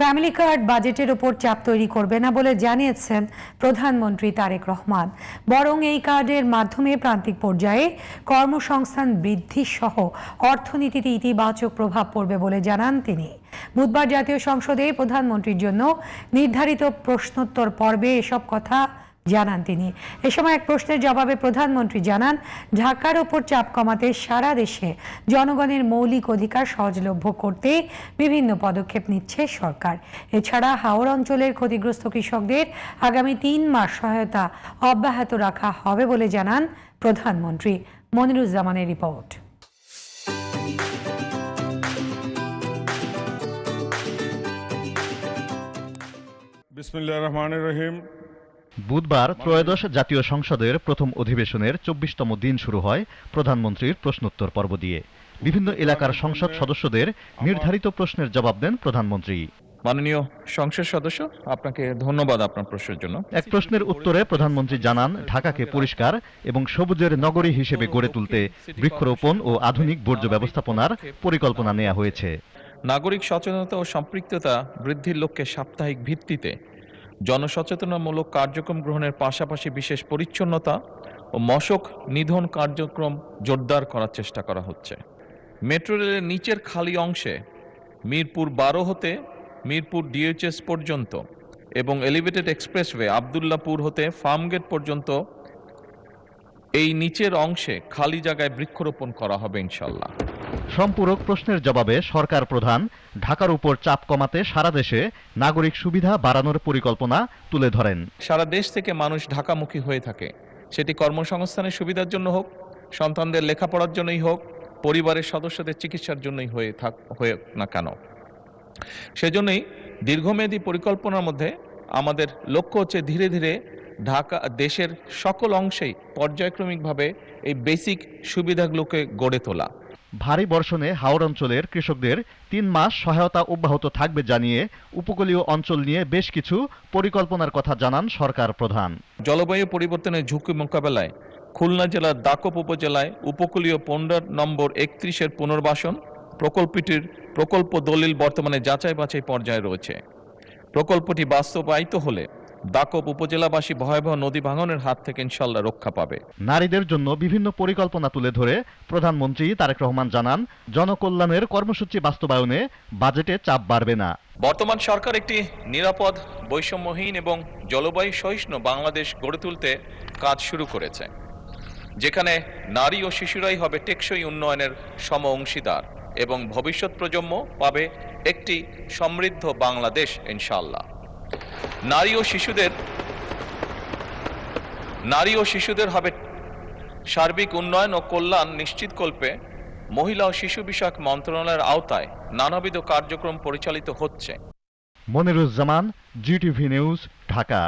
Family card বাজেটের উপর চাপ তৈরি করবে না বলে জানিয়েছেন প্রধানমন্ত্রী তারেক রহমান। বরং এই কার্ডের মাধ্যমে প্রান্তিক পর্যায়ে কর্মসংস্থান বৃদ্ধি সহ অর্থনীতিতে ইতিবাচক প্রভাব পড়বে বলে জানান তিনি। বুধবার জাতীয় সংসদে প্রধানমন্ত্রীর জন্য নির্ধারিত প্রশ্নোত্তর পর্বে এসব কথা জানান তিনি। এ সময় এক প্রশ্নের জবাবে প্রধানমন্ত্রী জানান, ঢাকার ওপর চাপ কমাতে সারা দেশে জনগণের মৌলিক অধিকার সহজলভ্য করতে বিভিন্ন পদক্ষেপ নিচ্ছে সরকার। এছাড়া হাওর অঞ্চলের ক্ষতিগ্রস্ত কৃষকদের আগামী 3 মাস সহায়তা অব্যাহত রাখা হবে বলে জানান প্রধানমন্ত্রী। মনিরুজ্জামানের রিপোর্ট। বিসমিল্লাহির রহমানির রহিম। বুধবার ত্রয়োদশ জাতীয় সংসদের প্রথম অধিবেশনের 24তম দিন শুরু হয় প্রধানমন্ত্রীর প্রশ্নোত্তর পর্ব দিয়ে। বিভিন্ন এলাকার সংসদ সদস্যদের নির্ধারিত প্রশ্নের জবাব দেন প্রধানমন্ত্রী। মাননীয় সংসদ সদস্য, আপনাকে ধন্যবাদ আপনার প্রশ্নের জন্য। এক প্রশ্নের উত্তরে প্রধানমন্ত্রী জানান, ঢাকাকে পরিষ্কার এবং সবুজের নগরী হিসেবে গড়ে তুলতে বৃক্ষরোপণ ও আধুনিক বর্জ্য ব্যবস্থাপনার পরিকল্পনা নেওয়া হয়েছে। নাগরিক সচেতনতা ও সম্পৃক্ততা বৃদ্ধির লক্ষ্যে সাপ্তাহিক ভিত্তিতে জনসচেতনামূলক কার্যক্রম গ্রহণের পাশাপাশি বিশেষ পরিচ্ছন্নতা ও মশক নিধন কার্যক্রম জোরদার করার চেষ্টা করা হচ্ছে। মেট্রো রেলের নিচের খালি অংশে মিরপুর 12 হতে মিরপুর ডিএইচএস পর্যন্ত এবং এলিভেটেড এক্সপ্রেসওয়ে আবদুল্লাপুর হতে ফার্মগেট পর্যন্ত এই নিচের অংশে খালি জায়গায় বৃক্ষরোপণ করা হবে ইনশাল্লাহ। সম্পূরক প্রশ্নের জবাবে সরকার প্রধান ঢাকার উপর চাপ কমাতে সারা দেশে নাগরিক সুবিধা বাড়ানোর পরিকল্পনা তুলে ধরেন। সারা দেশ থেকে মানুষ ঢাকামুখী হয়ে থাকে, সেটি কর্মসংস্থানের সুবিধার জন্য হোক, সন্তানদের লেখাপড়ার জন্যই হোক, পরিবারের সদস্যদের চিকিৎসার জন্যই হয়ে না কেন। সেজন্যই দীর্ঘমেয়াদী পরিকল্পনার মধ্যে আমাদের লক্ষ্য হচ্ছে ধীরে ধীরে ঢাকা দেশের সকল অংশেই পর্যায়ক্রমিকভাবে এই বেসিক সুবিধাগুলোকে গড়ে তোলা। ভারী বর্ষণে হাওর অঞ্চলের কৃষকদের 3 মাস সহায়তা অব্যাহত থাকবে জানিয়ে উপকূলীয় অঞ্চল নিয়ে বেশ কিছু পরিকল্পনার কথা জানান সরকার প্রধান। জলবায়ু পরিবর্তনের ঝুঁকি মোকাবেলায় খুলনা জেলার দাকপ উপজেলায় উপকূলীয় 15 নম্বর 31-এর পুনর্বাসন প্রকল্পটির প্রকল্প দলিল বর্তমানে যাচাই বাছাই পর্যায়ে রয়েছে। প্রকল্পটি বাস্তবায়িত হলে দাকপ উপজেলাবাসী ভয়াবহ নদী ভাঙনের হাত থেকে ইনশাল্লাহ রক্ষা পাবে। নারীদের জন্য বিভিন্ন পরিকল্পনা তুলে ধরে প্রধানমন্ত্রী তারেক রহমান জানান, জনকল্যাণের কর্মসূচি বাস্তবায়নে বাজেটে চাপ বাড়বে না। বর্তমান সরকার একটি নিরাপদ, বৈষম্যহীন এবং জলবায়ু সহিষ্ণু বাংলাদেশ গড়ে তুলতে কাজ শুরু করেছে, যেখানে নারী ও শিশুরাই হবে টেকসই উন্নয়নের সম অংশীদার এবং ভবিষ্যৎ প্রজন্ম পাবে একটি সমৃদ্ধ বাংলাদেশ ইনশাআল্লাহ। নারী ও শিশুদের হবে সার্বিক উন্নয়ন ও কল্যাণ নিশ্চিতকল্পে মহিলা ও শিশু বিষয়ক মন্ত্রণালয়ের আওতায় নানাবিধ কার্যক্রম পরিচালিত হচ্ছে। Moniruzzaman, GTV news, Dhaka.